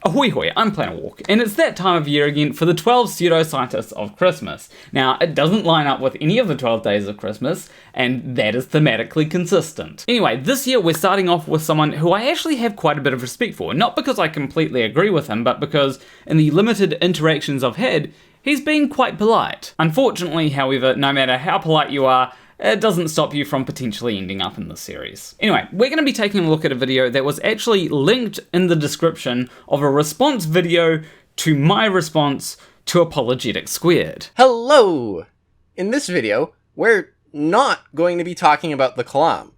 Ahoy hoy, I'm playing a walk, and it's that time of year again for the 12 Pseudoscientists of Christmas. Now, it doesn't line up with any of the 12 days of Christmas, and that is thematically consistent. Anyway, this year we're starting off with someone who I actually have quite a bit of respect for, not because I completely agree with him, but because in the limited interactions I've had, he's been quite polite. Unfortunately, however, no matter how polite you are, it doesn't stop you from potentially ending up in this series. Anyway, we're going to be taking a look at a video that was actually linked in the description of a response video to my response to Apologetic Squared. Hello! In this video, we're not going to be talking about the Kalam.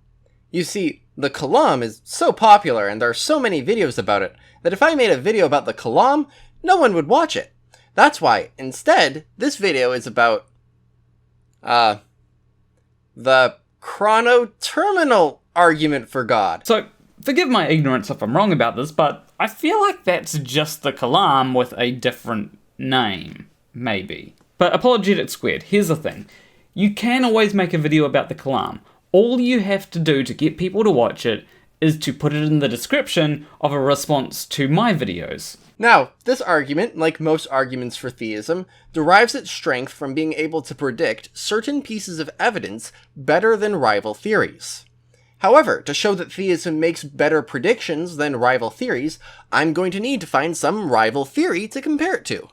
You see, the Kalam is so popular and there are so many videos about it that if I made a video about the Kalam, no one would watch it. That's why, instead, this video is about, the Chronoterminal argument for God. So, forgive my ignorance if I'm wrong about this, but I feel like that's just the Kalam with a different name, maybe. But Apologetic Squared, here's the thing. You can always make a video about the Kalam. All you have to do to get people to watch it is to put it in the description of a response to my videos. Now, this argument, like most arguments for theism, derives its strength from being able to predict certain pieces of evidence better than rival theories. However, to show that theism makes better predictions than rival theories, I'm going to need to find some rival theory to compare it to.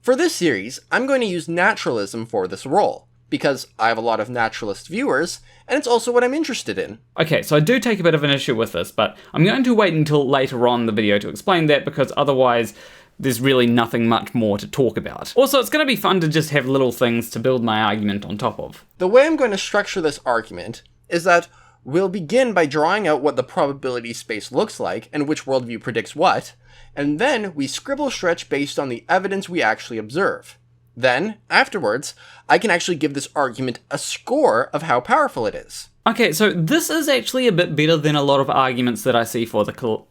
For this series, I'm going to use naturalism for this role, because I have a lot of naturalist viewers, and it's also what I'm interested in. Okay, so I do take a bit of an issue with this, but I'm going to wait until later on in the video to explain that, because otherwise there's really nothing much more to talk about. Also, it's going to be fun to just have little things to build my argument on top of. The way I'm going to structure this argument is that we'll begin by drawing out what the probability space looks like and which worldview predicts what, and then we scribble stretch based on the evidence we actually observe. Then, afterwards, I can actually give this argument a score of how powerful it is. Okay, so this is actually a bit better than a lot of arguments that I see for the Kalam.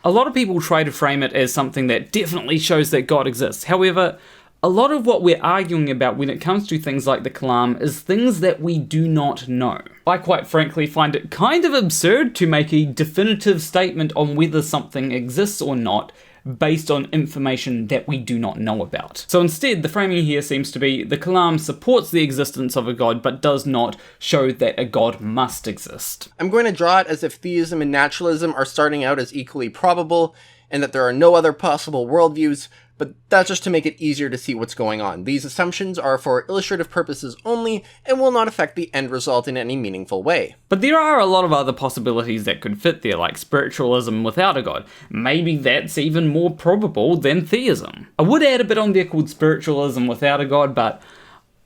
A lot of people try to frame it as something that definitely shows that God exists. However, a lot of what we're arguing about when it comes to things like the Kalam is things that we do not know. I quite frankly find it kind of absurd to make a definitive statement on whether something exists or not based on information that we do not know about. So instead, the framing here seems to be the Kalam supports the existence of a god, but does not show that a god must exist. I'm going to draw it as if theism and naturalism are starting out as equally probable, and that there are no other possible worldviews, but that's just to make it easier to see what's going on. These assumptions are for illustrative purposes only, and will not affect the end result in any meaningful way. But there are a lot of other possibilities that could fit there, like spiritualism without a god. Maybe that's even more probable than theism. I would add a bit on there called spiritualism without a god, but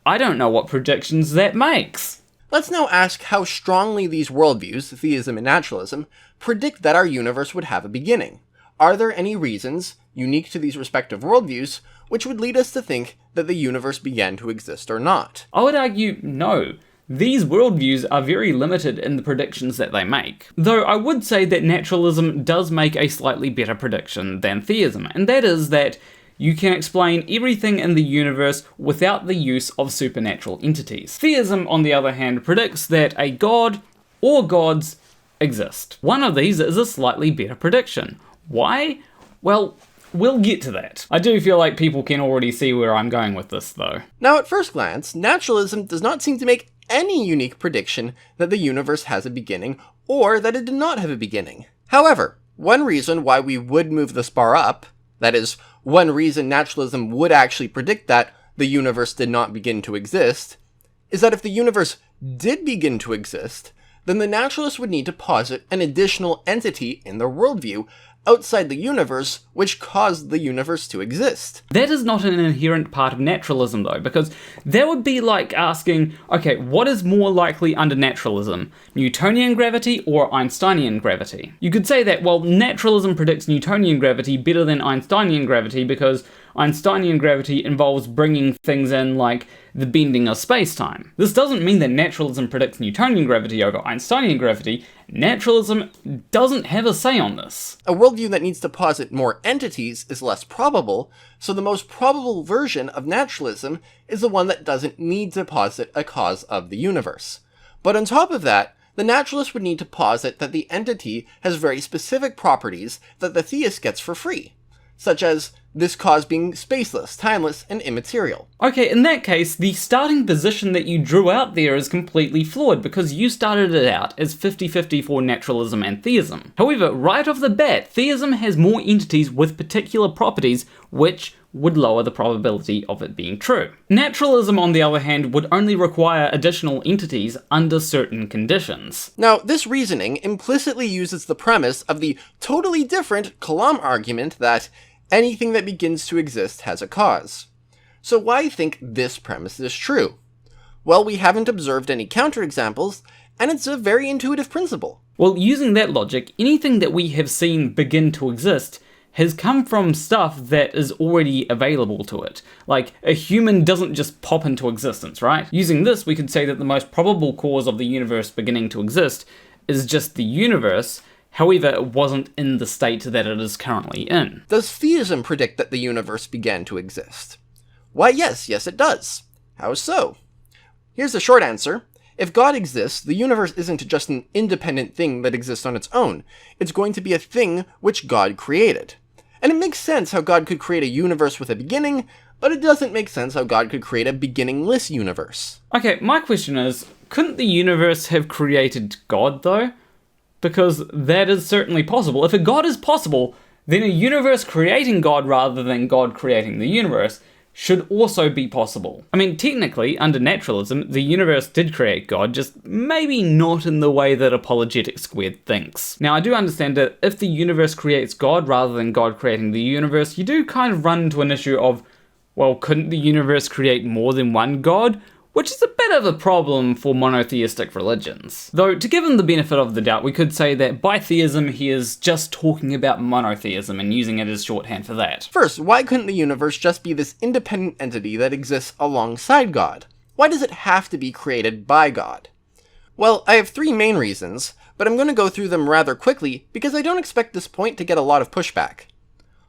I don't know what predictions that makes. Let's now ask how strongly these worldviews, theism and naturalism, predict that our universe would have a beginning. Are there any reasons, unique to these respective worldviews, which would lead us to think that the universe began to exist or not? I would argue no. These worldviews are very limited in the predictions that they make. Though I would say that naturalism does make a slightly better prediction than theism, and that is that you can explain everything in the universe without the use of supernatural entities. Theism, on the other hand, predicts that a god or gods exist. One of these is a slightly better prediction. Why? Well, we'll get to that. I do feel like people can already see where I'm going with this, though. Now, at first glance, naturalism does not seem to make any unique prediction that the universe has a beginning, or that it did not have a beginning. However, one reason why we would move this bar up, that is, one reason naturalism would actually predict that the universe did not begin to exist, is that if the universe did begin to exist, then the naturalist would need to posit an additional entity in their worldview outside the universe, which caused the universe to exist. That is not an inherent part of naturalism, though, because that would be like asking, okay, what is more likely under naturalism, Newtonian gravity or Einsteinian gravity? You could say that, well, naturalism predicts Newtonian gravity better than Einsteinian gravity because Einsteinian gravity involves bringing things in like the bending of space-time. This doesn't mean that naturalism predicts Newtonian gravity over Einsteinian gravity. Naturalism doesn't have a say on this. A worldview that needs to posit more entities is less probable, so the most probable version of naturalism is the one that doesn't need to posit a cause of the universe. But on top of that, the naturalist would need to posit that the entity has very specific properties that the theist gets for free, such as this cause being spaceless, timeless, and immaterial. Okay, in that case, the starting position that you drew out there is completely flawed, because you started it out as 50-50 for naturalism and theism. However, right off the bat, theism has more entities with particular properties, which would lower the probability of it being true. Naturalism, on the other hand, would only require additional entities under certain conditions. Now, this reasoning implicitly uses the premise of the totally different Kalam argument that anything that begins to exist has a cause. So why think this premise is true? Well, we haven't observed any counterexamples, and it's a very intuitive principle. Well, using that logic, anything that we have seen begin to exist has come from stuff that is already available to it. Like, a human doesn't just pop into existence, right? Using this, we could say that the most probable cause of the universe beginning to exist is just the universe. However, it wasn't in the state that it is currently in. Does theism predict that the universe began to exist? Why, yes, it does. How so? Here's the short answer. If God exists, the universe isn't just an independent thing that exists on its own. It's going to be a thing which God created. And it makes sense how God could create a universe with a beginning, but it doesn't make sense how God could create a beginningless universe. Okay, my question is, couldn't the universe have created God, though? Because that is certainly possible. If a God is possible, then a universe creating God rather than God creating the universe should also be possible. I mean, technically, under naturalism, the universe did create God, just maybe not in the way that Apologetic Squared thinks. Now, I do understand that if the universe creates God rather than God creating the universe, you do kind of run into an issue of, well, couldn't the universe create more than one God? Which is a bit of a problem for monotheistic religions. Though, to give him the benefit of the doubt, we could say that by theism he is just talking about monotheism and using it as shorthand for that. First, why couldn't the universe just be this independent entity that exists alongside God? Why does it have to be created by God? Well, I have three main reasons, but I'm going to go through them rather quickly because I don't expect this point to get a lot of pushback.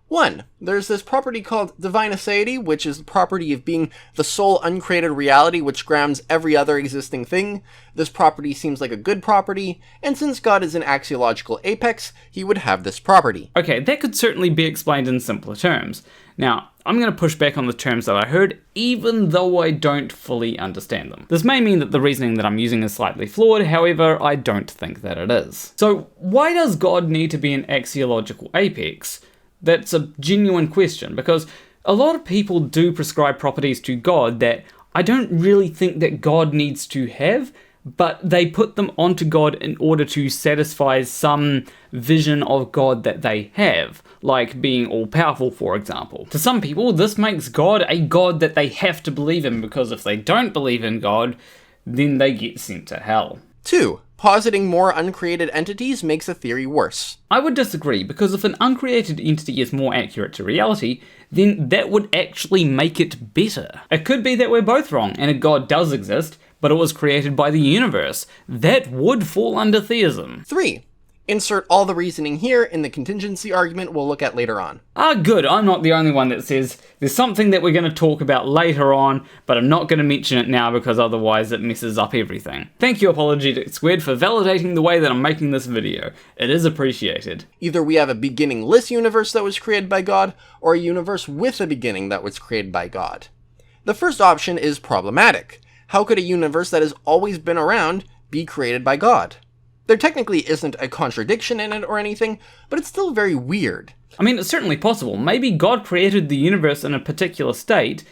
1. There's this property called divine aseity, which is the property of being the sole uncreated reality which grounds every other existing thing. This property seems like a good property, and since God is an axiological apex, he would have this property. Okay, that could certainly be explained in simpler terms. Now, I'm going to push back on the terms that I heard, even though I don't fully understand them. This may mean that the reasoning that I'm using is slightly flawed, however, I don't think that it is. So, why does God need to be an axiological apex? That's a genuine question, because a lot of people do prescribe properties to God that I don't really think that God needs to have, but they put them onto God in order to satisfy some vision of God that they have, like being all-powerful, for example. To some people, this makes God a God that they have to believe in, because if they don't believe in God, then they get sent to hell. 2. Positing more uncreated entities makes a theory worse. I would disagree, because if an uncreated entity is more accurate to reality, then that would actually make it better. It could be that we're both wrong, and a God does exist, but it was created by the universe. That would fall under theism. 3. Insert all the reasoning here in the contingency argument we'll look at later on. Ah, good, I'm not the only one that says there's something that we're going to talk about later on, but I'm not going to mention it now because otherwise it messes up everything. Thank you, Apologetic Squared, for validating the way that I'm making this video. It is appreciated. Either we have a beginningless universe that was created by God, or a universe with a beginning that was created by God. The first option is problematic. How could a universe that has always been around be created by God? There technically isn't a contradiction in it or anything, but it's still very weird. I mean, it's certainly possible. Maybe God created the universe in a particular state,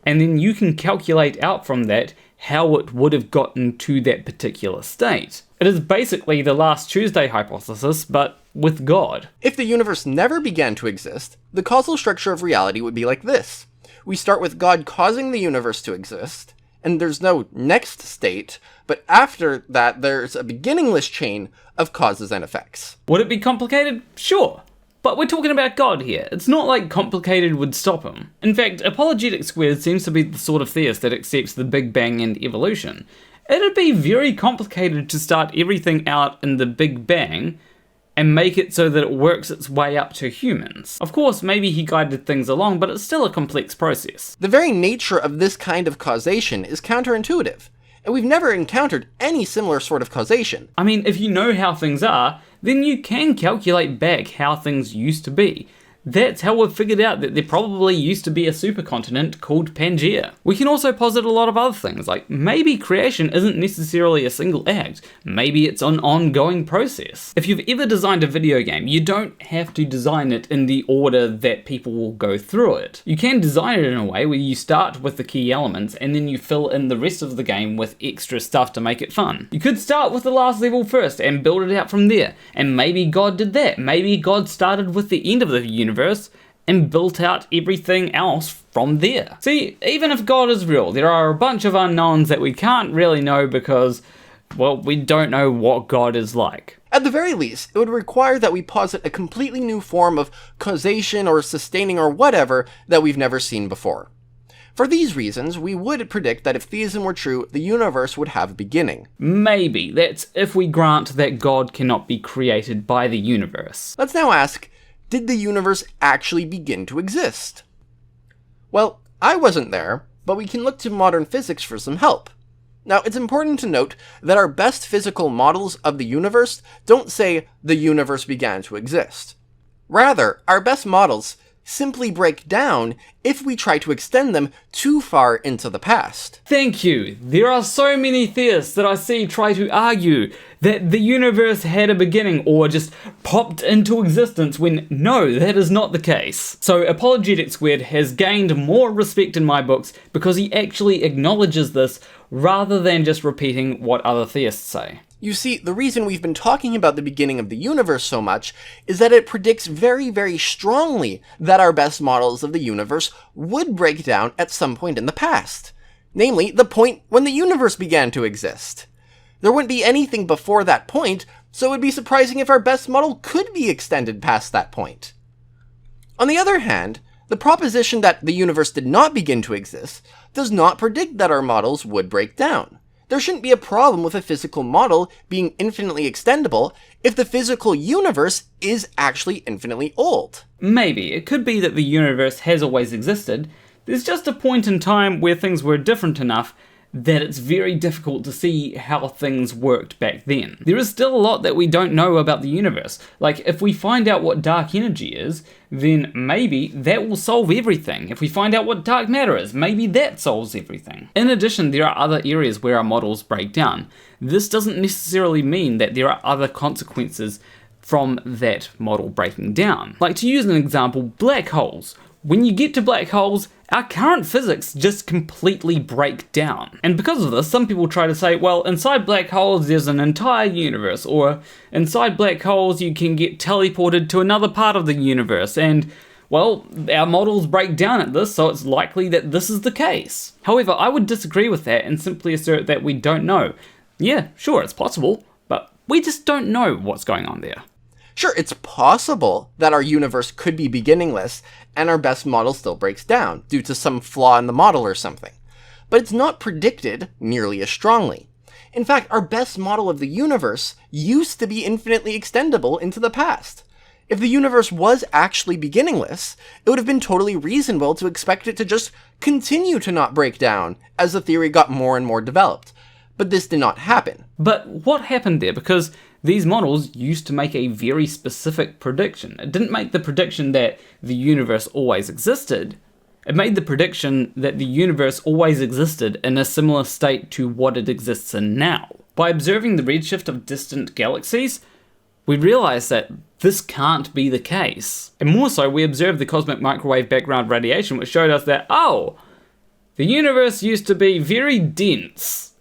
and then you can calculate out from that how it would have gotten to that particular state. It is basically the Last Tuesday hypothesis, but with God. If the universe never began to exist, the causal structure of reality would be like this. We start with God causing the universe to exist, and there's no next state, but after that there's a beginningless chain of causes and effects. Would it be complicated? Sure. But we're talking about God here. It's not like complicated would stop him. In fact, Apologetic Squared seems to be the sort of theist that accepts the Big Bang and evolution. It'd be very complicated to start everything out in the Big Bang and make it so that it works its way up to humans. Of course, maybe he guided things along, but it's still a complex process. The very nature of this kind of causation is counterintuitive. and we've never encountered any similar sort of causation. I mean, if you know how things are, then you can calculate back how things used to be. That's how we've figured out that there probably used to be a supercontinent called Pangaea. We can also posit a lot of other things, like maybe creation isn't necessarily a single act, maybe it's an ongoing process. If you've ever designed a video game, you don't have to design it in the order that people will go through it. You can design it in a way where you start with the key elements and then you fill in the rest of the game with extra stuff to make it fun. You could start with the last level first and build it out from there, and maybe God did that. Maybe God started with the end of the universe and built out everything else from there. See, even if God is real, there are a bunch of unknowns that we can't really know because, well, we don't know what God is like. At the very least, it would require that we posit a completely new form of causation or sustaining or whatever that we've never seen before. For these reasons, we would predict that if theism were true, the universe would have a beginning. Maybe. That's if we grant that God cannot be created by the universe. Let's now ask, did the universe actually begin to exist? Well, I wasn't there, but we can look to modern physics for some help. Now, it's important to note that our best physical models of the universe don't say the universe began to exist. Rather, our best models simply break down if we try to extend them too far into the past. Thank you. There are so many theists that I see try to argue that the universe had a beginning or just popped into existence when no, that is not the case. So Apologetic Squared has gained more respect in my books because he actually acknowledges this rather than just repeating what other theists say. You see, the reason we've been talking about the beginning of the universe so much is that it predicts very, very strongly that our best models of the universe would break down at some point in the past. Namely, the point when the universe began to exist. There wouldn't be anything before that point, so it would be surprising if our best model could be extended past that point. On the other hand, the proposition that the universe did not begin to exist does not predict that our models would break down. There shouldn't be a problem with a physical model being infinitely extendable if the physical universe is actually infinitely old. Maybe. It could be that the universe has always existed. There's just a point in time where things were different enough that it's very difficult to see how things worked back then. There is still a lot that we don't know about the universe. Like, if we find out what dark energy is, then maybe that will solve everything. If we find out what dark matter is, maybe that solves everything. In addition, there are other areas where our models break down. This doesn't necessarily mean that there are other consequences from that model breaking down. Like, to use an example, black holes. When you get to black holes, our current physics just completely break down. And because of this, some people try to say, well, inside black holes there's an entire universe, or inside black holes you can get teleported to another part of the universe, and, well, our models break down at this, so it's likely that this is the case. However, I would disagree with that and simply assert that we don't know. Yeah, sure, it's possible, but we just don't know what's going on there. Sure, it's possible that our universe could be beginningless and our best model still breaks down due to some flaw in the model or something. But it's not predicted nearly as strongly. In fact, our best model of the universe used to be infinitely extendable into the past. If the universe was actually beginningless, it would have been totally reasonable to expect it to just continue to not break down as the theory got more and more developed. But this did not happen. But what happened there? Because these models used to make a very specific prediction. It didn't make the prediction that the universe always existed. It made the prediction that the universe always existed in a similar state to what it exists in now. By observing the redshift of distant galaxies, we realized that this can't be the case. And more so, we observed the cosmic microwave background radiation, which showed us that, oh, the universe used to be very dense.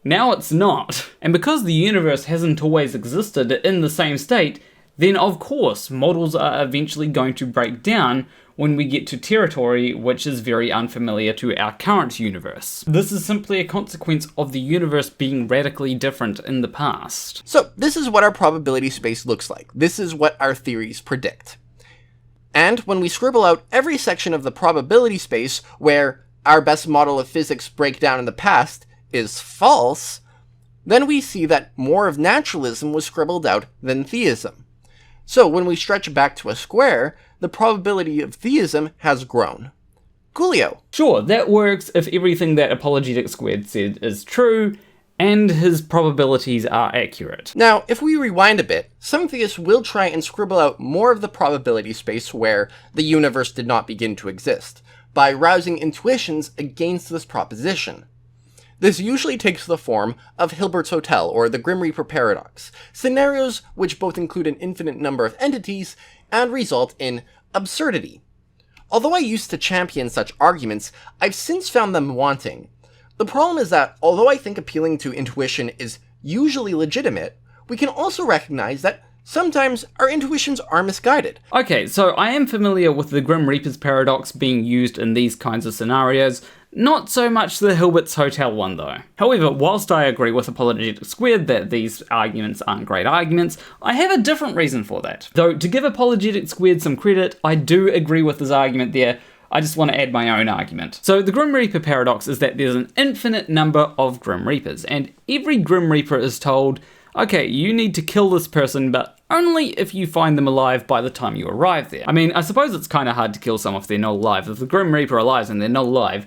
Now it's not. And because the universe hasn't always existed in the same state, then of course models are eventually going to break down when we get to territory which is very unfamiliar to our current universe. This is simply a consequence of the universe being radically different in the past. So this is what our probability space looks like. This is what our theories predict. And when we scribble out every section of the probability space where our best model of physics break down in the past is false, then we see that more of naturalism was scribbled out than theism. So when we stretch back to a square, the probability of theism has grown. Coolio. Sure, that works if everything that Apologetic Squared said is true, and his probabilities are accurate. Now, if we rewind a bit, some theists will try and scribble out more of the probability space where the universe did not begin to exist, by rousing intuitions against this proposition. This usually takes the form of Hilbert's Hotel or the Grim Reaper paradox, scenarios which both include an infinite number of entities and result in absurdity. Although I used to champion such arguments, I've since found them wanting. The problem is that, although I think appealing to intuition is usually legitimate, we can also recognize that sometimes our intuitions are misguided. Okay, so I am familiar with the Grim Reaper's paradox being used in these kinds of scenarios, not so much the Hilbert's Hotel one though. However, whilst I agree with Apologetics Squared that these arguments aren't great arguments, I have a different reason for that. Though, to give Apologetics Squared some credit, I do agree with his argument there. I just want to add my own argument. So the Grim Reaper paradox is that there's an infinite number of Grim Reapers, and every Grim Reaper is told, okay, you need to kill this person, but only if you find them alive by the time you arrive there. I mean, I suppose it's kind of hard to kill someone if they're not alive. If the Grim Reaper arrives and they're not alive,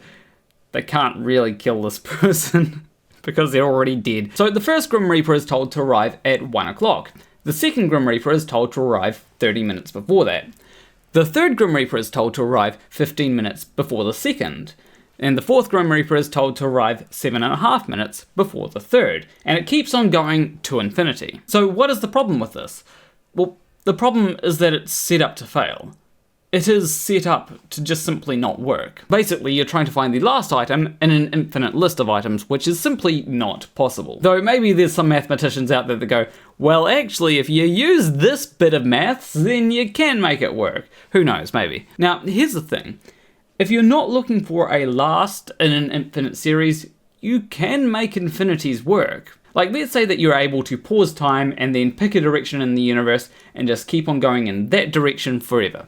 they can't really kill this person because they're already dead. So the first Grim Reaper is told to arrive at 1 o'clock. The second Grim Reaper is told to arrive 30 minutes before that. The third Grim Reaper is told to arrive 15 minutes before the second. And the fourth Grim Reaper is told to arrive 7.5 minutes before the third. And it keeps on going to infinity. So what is the problem with this? Well, the problem is that it's set up to fail. It is set up to just simply not work. Basically, you're trying to find the last item in an infinite list of items, which is simply not possible. Though maybe there's some mathematicians out there that go, well, actually, if you use this bit of maths, then you can make it work. Who knows, maybe. Now, here's the thing. If you're not looking for a last in an infinite series, you can make infinities work. Like, let's say that you're able to pause time and then pick a direction in the universe and just keep on going in that direction forever.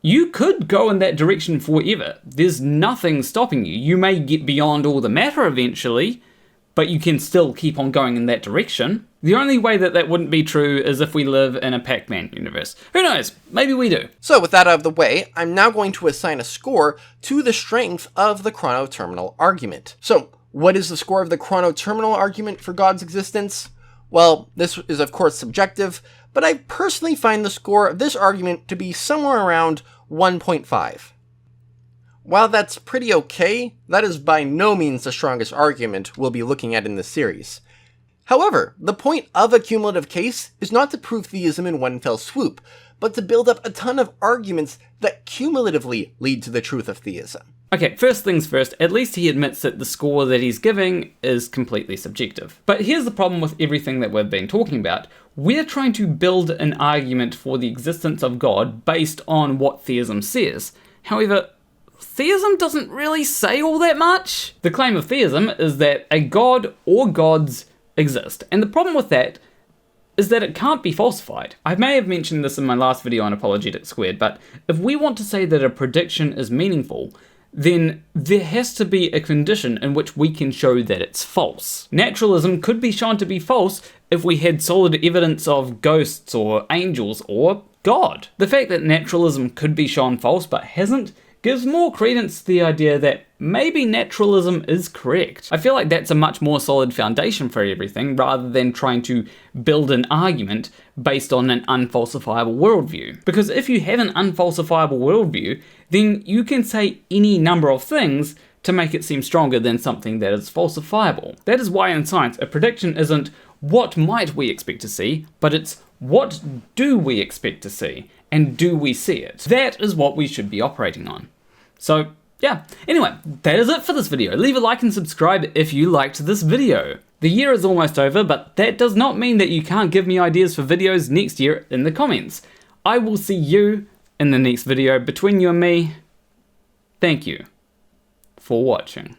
You could go in that direction forever. There's nothing stopping you. You may get beyond all the matter eventually, but you can still keep on going in that direction. The only way that that wouldn't be true is if we live in a Pac-Man universe. Who knows? Maybe we do. So with that out of the way, I'm now going to assign a score to the strength of the Chronoterminal argument. So, what is the score of the Chronoterminal argument for God's existence? Well, this is of course subjective, but I personally find the score of this argument to be somewhere around 1.5. While that's pretty okay, that is by no means the strongest argument we'll be looking at in this series. However, the point of a cumulative case is not to prove theism in one fell swoop, but to build up a ton of arguments that cumulatively lead to the truth of theism. Okay, first things first, at least he admits that the score that he's giving is completely subjective. But here's the problem with everything that we've been talking about. We're trying to build an argument for the existence of God based on what theism says. However, theism doesn't really say all that much. The claim of theism is that a god or gods exist, and the problem with that is that it can't be falsified. I may have mentioned this in my last video on Apologetics Squared, but if we want to say that a prediction is meaningful, then there has to be a condition in which we can show that it's false. Naturalism could be shown to be false if we had solid evidence of ghosts or angels or God. The fact that naturalism could be shown false but hasn't gives more credence to the idea that maybe naturalism is correct. I feel like that's a much more solid foundation for everything rather than trying to build an argument based on an unfalsifiable worldview. Because if you have an unfalsifiable worldview, then you can say any number of things to make it seem stronger than something that is falsifiable. That is why in science, a prediction isn't what might we expect to see, but it's what do we expect to see, and do we see it? That is what we should be operating on. So, yeah. Anyway, that is it for this video. Leave a like and subscribe if you liked this video. The year is almost over, but that does not mean that you can't give me ideas for videos next year in the comments. I will see you in the next video. Between you and me, thank you for watching.